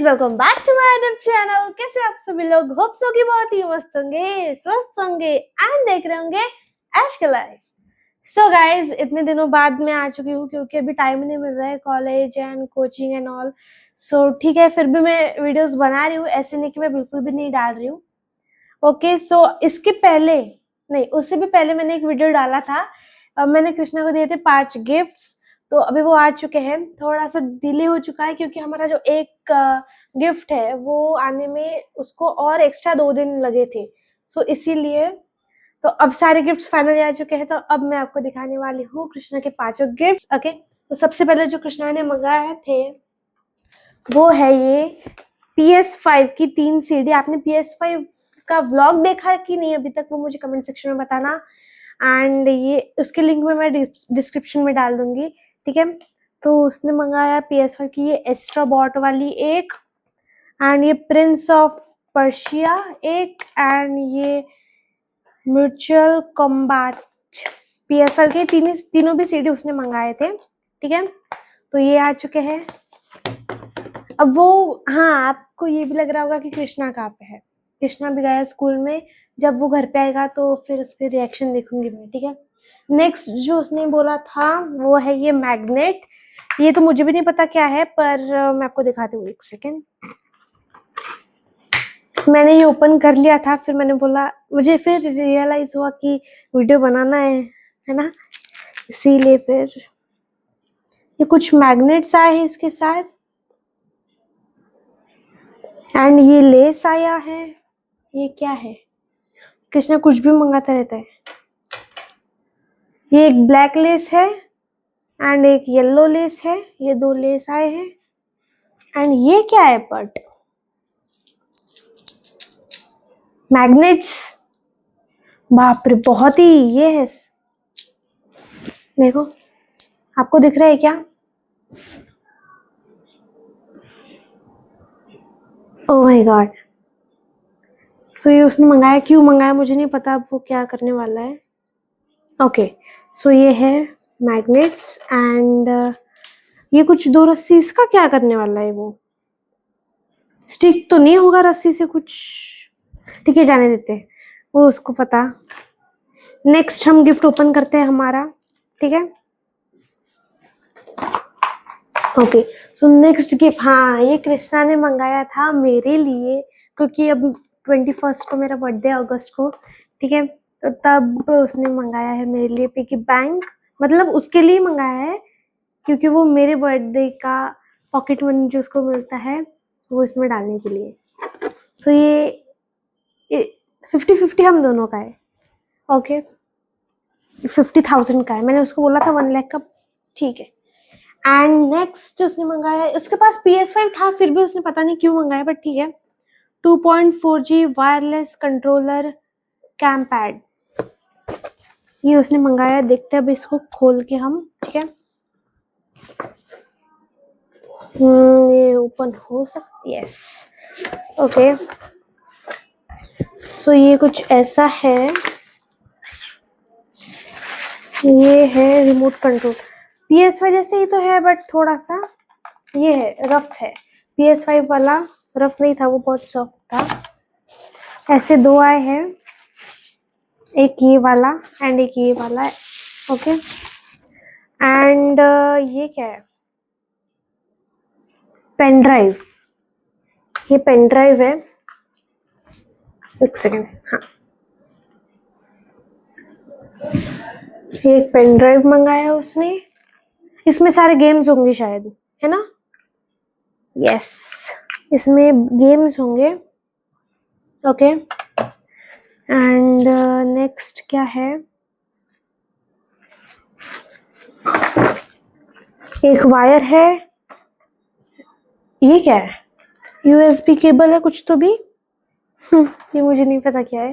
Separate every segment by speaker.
Speaker 1: Welcome back to my YouTube channel. कैसे आप सभी लोग? होप सो कि बहुत ही मस्त होंगे, स्वस्थ होंगे एंड देख रहे होंगे ऐश का लाइफ। सो गाइज, इतने दिनों बाद मैं आ चुकी हूँ क्योंकि अभी टाइम नहीं मिल रहा है, college and coaching and all. So ठीक है, फिर भी मैं वीडियोस बना रही हूँ, ऐसे नहीं कि मैं बिल्कुल भी नहीं डाल रही हूँ। ओके, सो इसके पहले नहीं, उससे भी पहले मैंने एक वीडियो डाला था। मैंने कृष्णा को दिए थे 5 गिफ्ट्स, तो अभी वो आ चुके हैं। थोड़ा सा डिले हो चुका है क्योंकि हमारा जो एक गिफ्ट है वो आने में उसको और एक्स्ट्रा 2 दिन लगे थे। सो इसीलिए तो अब सारे गिफ्ट्स फाइनली आ चुके हैं। तो अब मैं आपको दिखाने वाली हूँ कृष्णा के 5 गिफ्ट्स। ओके, तो सबसे पहले जो कृष्णा ने मंगाए थे वो है ये PS5 की 3 सीडी। आपने PS5 का व्लॉग देखा कि नहीं अभी तक, वो मुझे कमेंट सेक्शन में बताना। एंड ये उसके लिंक में मैं डिस्क्रिप्शन में डाल दूंगी, ठीक है। तो उसने मंगाया PS5 की ये एक्स्ट्रा बॉट वाली एक, एंड ये प्रिंस ऑफ पर्शिया एक, एंड ये म्यूचुअल कॉम्बैट। PS5 के तीनों भी सीडी उसने मंगाए थे, ठीक है। तो ये आ चुके हैं। अब वो, हाँ, आपको ये भी लग रहा होगा कि कृष्णा कहाँ पे है। कृष्णा भी गया स्कूल में, जब वो घर पे आएगा तो फिर उसके रिएक्शन देखूंगी मैं, ठीक है। नेक्स्ट जो उसने बोला था वो है ये मैग्नेट। ये तो मुझे भी नहीं पता क्या है, पर मैं आपको दिखाती हूँ, एक सेकेंड। मैंने ये ओपन कर लिया था, फिर मैंने बोला, मुझे फिर रियलाइज हुआ कि वीडियो बनाना है ना, इसीलिए फिर ये कुछ मैग्नेट्स आए हैं इसके साथ, एंड ये लेस आया है। ये क्या है? कृष्णा कुछ भी मंगाता रहता है। ये एक ब्लैक लेस है एंड एक येलो लेस है। ये 2 लेस आए हैं। एंड ये क्या है? बट मैग्नेट्स, बाप रे, बहुत ही ये है। देखो, आपको दिख रहा है क्या? Oh my God. सो ये उसने मंगाया, क्यों मंगाया मुझे नहीं पता, अब वो क्या करने वाला है। ओके, सो ये है मैग्नेट्स, एंड ये कुछ 2 रस्सी, इसका क्या करने वाला है? वो स्टिक तो नहीं होगा रस्सी से कुछ, ठीक है, जाने देते हैं, वो उसको पता। नेक्स्ट हम गिफ्ट ओपन करते हैं हमारा, ठीक है। ओके, सो नेक्स्ट गिफ्ट, हाँ, ये कृष्णा ने मंगाया था मेरे लिए, क्योंकि अब 21 को मेरा बर्थडे, अगस्त को, ठीक है। तो तब उसने मंगाया है मेरे लिए पिगी बैंक। मतलब उसके लिए मंगाया है क्योंकि वो मेरे बर्थडे का पॉकेट मनी जो उसको मिलता है वो इसमें डालने के लिए। तो ये 50-50 हम दोनों का है। ओके, 50,000 का है। मैंने उसको बोला था 1 लाख का, ठीक है। एंड नेक्स्ट उसने मंगाया, उसके पास PS5 था, फिर भी उसने पता नहीं क्यों मंगाया, बट ठीक है। 2.4G wireless controller cam pad, ये उसने मंगाया। देखते हैं अब इसको खोल के हम, ठीक है। ये ओपन हो सकती है, यस। ओके, सो ये कुछ ऐसा है। ये है रिमोट कंट्रोल। PS5 जैसे ही तो है, बट थोड़ा सा ये है, रफ है। PS5 वाला रफ नहीं था, वो बहुत सॉफ्ट था। ऐसे 2 आए हैं, एक ये वाला एंड एक ये वाला है, ओके। एंड ये क्या है? Pen drive. ये पेन ड्राइव है, एक सेकेंड, हाँ, ये एक पेन ड्राइव मंगाया उसने। इसमें सारे गेम्स होंगे शायद, है ना? यस, इसमें गेम्स होंगे, ओके। एंड नेक्स्ट क्या है? एक वायर है। ये क्या है? USB केबल है कुछ तो भी। ये मुझे नहीं पता क्या है।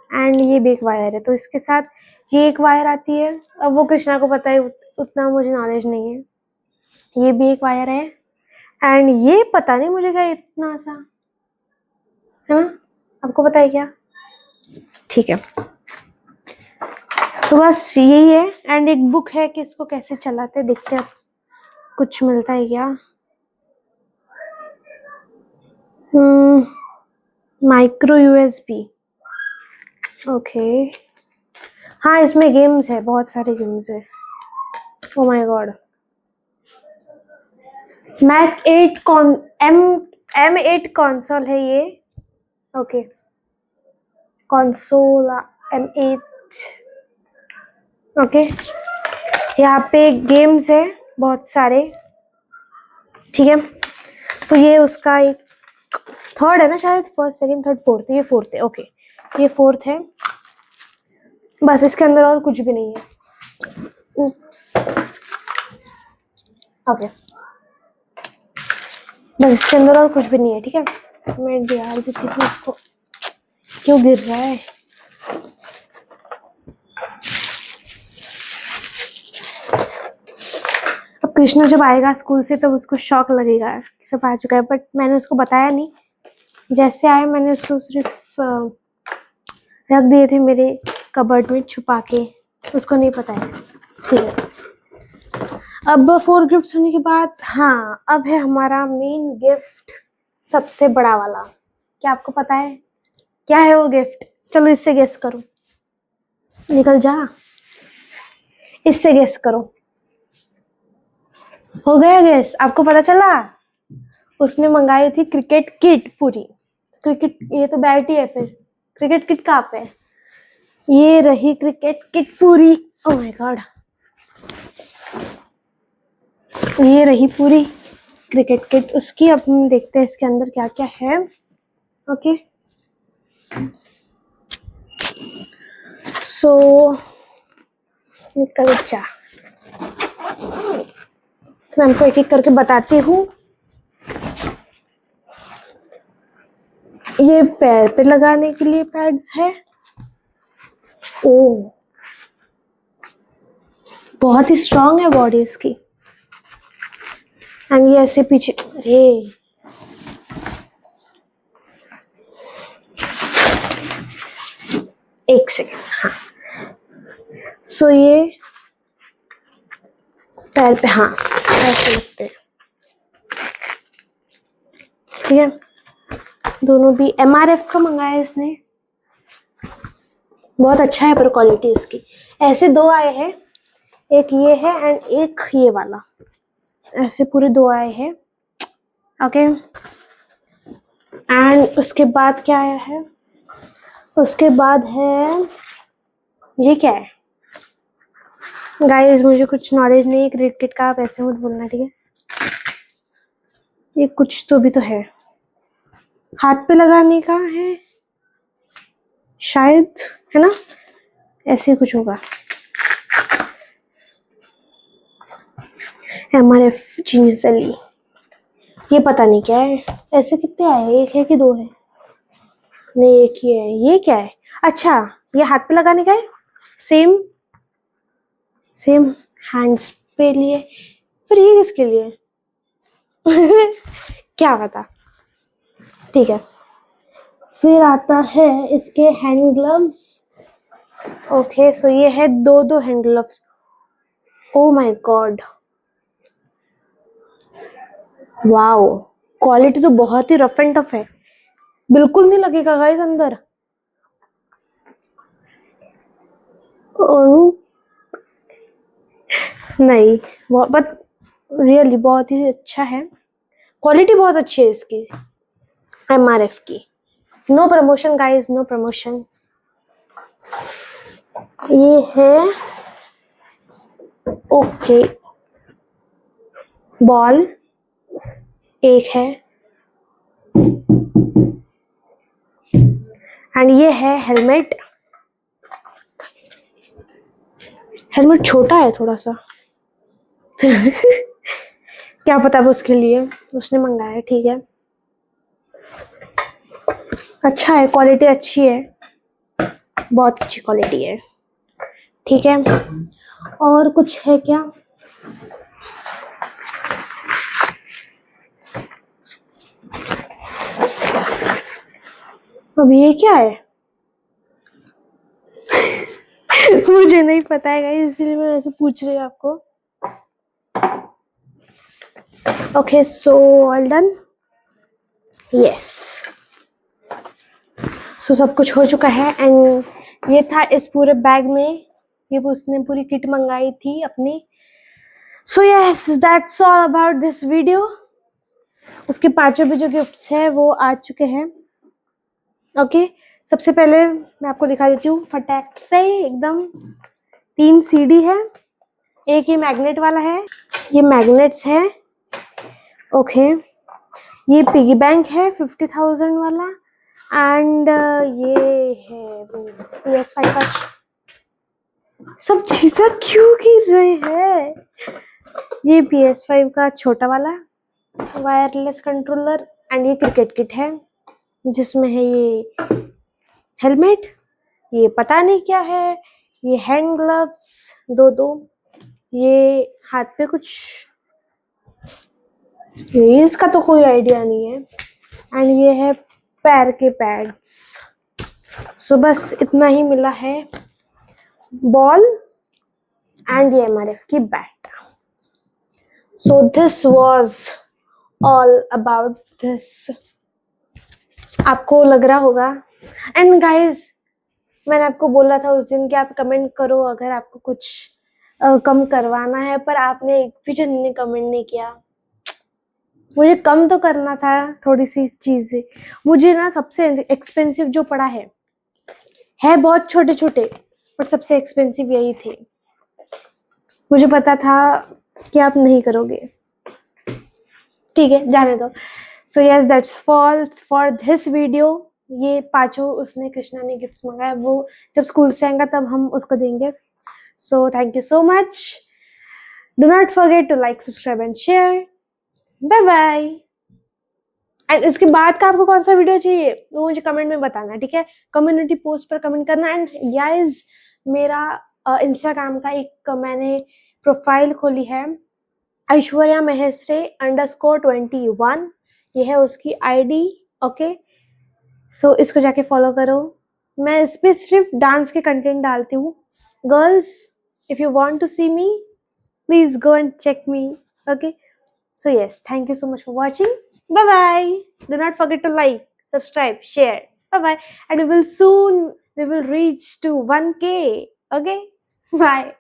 Speaker 1: एंड ये भी एक वायर है, तो इसके साथ ये एक वायर आती है। अब वो कृष्णा को पता है, उतना मुझे नॉलेज नहीं है। ये भी एक वायर है, एंड ये पता नहीं मुझे क्या इतना सा, है ना? आपको पता है क्या? ठीक है, तो बस यही है। एंड एक बुक है कि इसको कैसे चलाते हैं, देखते हैं कुछ मिलता है क्या। Micro USB, okay. हाँ इसमें गेम्स है, बहुत सारे गेम्स है। Oh my God. मैक 8 कॉन M8 कंसोल है ये, ओके। Console M8, okay. यहाँ पे गेम्स है बहुत सारे, ठीक है। तो ये उसका एक थर्ड है ना शायद, फर्स्ट सेकंड थर्ड फोर्थ, ये फोर्थ है, ओके। ये फोर्थ है, बस इसके अंदर और कुछ भी नहीं है। उप्स, ओके। बस इसके अंदर और कुछ भी नहीं है, ठीक है। मैं डाल देती थी इसको, क्यों गिर रहा है। अब कृष्णा जब आएगा स्कूल से तब उसको शॉक लगेगा सब आ चुका है, बट मैंने उसको बताया नहीं। जैसे आए मैंने उसको सिर्फ रख दिए थे मेरे कबर्ड में छुपा के, उसको नहीं पता है, ठीक है। अब 4 गिफ्ट्स होने के बाद, हाँ अब है हमारा मेन गिफ्ट, सबसे बड़ा वाला। क्या आपको पता है क्या है वो गिफ्ट? चलो इससे गेस करो, निकल जा, इससे गेस करो। हो गया गेस? आपको पता चला? उसने मंगाई थी क्रिकेट किट पूरी। क्रिकेट, ये तो बैट ही है, फिर क्रिकेट किट कहाँ पे है? ये रही क्रिकेट किट पूरी, ओह माय गॉड। ये रही पूरी क्रिकेट किट उसकी। अब हम देखते हैं इसके अंदर क्या क्या है, ओके। सो निकल जा, तो मैं आपको एक एक करके बताती हूँ। ये पैर पे लगाने के लिए पैड्स है, ओ बहुत ही स्ट्रांग है बॉडी इसकी। एंड ये ऐसे पीछे, अरे एक सेकेंड, हाँ। सो ये पैर पे, हाँ ऐसे लगते हैं, ठीक है। दोनों भी MRF का मंगाया इसने, बहुत अच्छा है पर क्वालिटी इसकी। ऐसे दो आए हैं, एक ये है एंड एक ये वाला, ऐसे पूरे दो आए हैं, ओके। एंड उसके बाद क्या आया है? उसके बाद है, ये क्या है गाइस? मुझे कुछ नॉलेज नहीं है क्रिकेट का, आप ऐसे मत बोलना, ठीक है। ये कुछ तो भी तो है, हाथ पे लगाने का है शायद, है ना? ऐसे कुछ होगा। MRF जीनियस एली, ये पता नहीं क्या है। ऐसे कितने आए, एक है कि दो है? नहीं एक ही है। ये क्या है? अच्छा ये हाथ पे लगाने का है, सेम सेम हैंड्स पे लिए, फिर ये किसके लिए? क्या पता, ठीक है। फिर आता है इसके हैंड ग्लव्स, ओके। सो ये है दो दो hand gloves, O my God, wow. Quality तो बहुत ही रफ एंड टफ है, बिल्कुल नहीं लगेगा गाइस अंदर। ओह नहीं, बट रियली बहुत ही अच्छा है, क्वालिटी बहुत अच्छी है इसकी MRF की। No promotion guys, no promotion. ये है, ओके, बॉल एक है, एंड ये है हेलमेट। हेलमेट छोटा है थोड़ा सा। क्या पता वो उसके लिए उसने मंगाया है, ठीक है। अच्छा है, क्वालिटी अच्छी है, बहुत अच्छी क्वालिटी है, ठीक है। और कुछ है क्या? अब ये क्या है? मुझे नहीं पता है गाइस, इसलिए मैं ऐसे पूछ रही हूँ आपको। Okay so all done, yes. So सब कुछ हो चुका है एंड ये था इस पूरे बैग में, ये उसने पूरी किट मंगाई थी अपनी। So yes, that's all about this video. उसके पांचों भी जो गिफ्ट्स है वो आ चुके हैं। ओके, सबसे पहले मैं आपको दिखा देती हूँ फटाक से एकदम। 3 सीडी है, एक ये मैग्नेट वाला है, ये मैग्नेट्स है। ओके, ये पिगी बैंक है 50,000 वाला एंड ये है वो PS5 का। सब चीजें क्यों गिर रहे हैं? ये PS5 का छोटा वाला वायरलेस कंट्रोलर एंड ये क्रिकेट किट है जिसमें है ये हेलमेट, ये पता नहीं क्या है, ये हैंड ग्लव्स दो, ये हाथ पे कुछ, ये इसका तो कोई आइडिया नहीं है एंड ये है पैर के पैड्स। सो बस इतना ही मिला है, बॉल एंड ये MRF की bat. So this was all about this. आपको लग रहा होगा एंड गाइज, मैंने आपको बोला था उस दिन कि आप कमेंट करो अगर आपको कुछ कम करवाना है, पर आपने एक भी जन ने कमेंट नहीं किया। मुझे कम तो करना था थोड़ी सी चीजें। मुझे ना सबसे एक्सपेंसिव जो पड़ा है बहुत छोटे छोटे, पर सबसे एक्सपेंसिव यही थे। मुझे पता था कि आप नहीं करोगे, ठीक है जाने दो। So yes, that's for this video. ये पांचों उसने कृष्णा ने गिफ्ट्स मंगाए, वो जब स्कूल से आएगा तब हम उसको देंगे। So thank you so much. Do not forget to like, subscribe and share. Bye bye. And इसके बाद का आपको कौन सा वीडियो चाहिए वो मुझे कमेंट में बताना, ठीक है? कम्युनिटी पोस्ट पर कमेंट करना। एंड गाइस, मेरा इंस्टाग्राम का एक मैंने प्रोफाइल खोली है, ऐश्वर्या महेश्वरी _21, ये है उसकी आईडी। ओके, सो इसको जाके फॉलो करो। मैं इस पे सिर्फ डांस के कंटेंट डालती हूँ। Girls, if you want to see me, please go and check me. Okay, so yes, thank you so much for watching. Bye bye. Do not forget to like, subscribe, share. Bye bye. And we will reach to 1K. Okay, bye.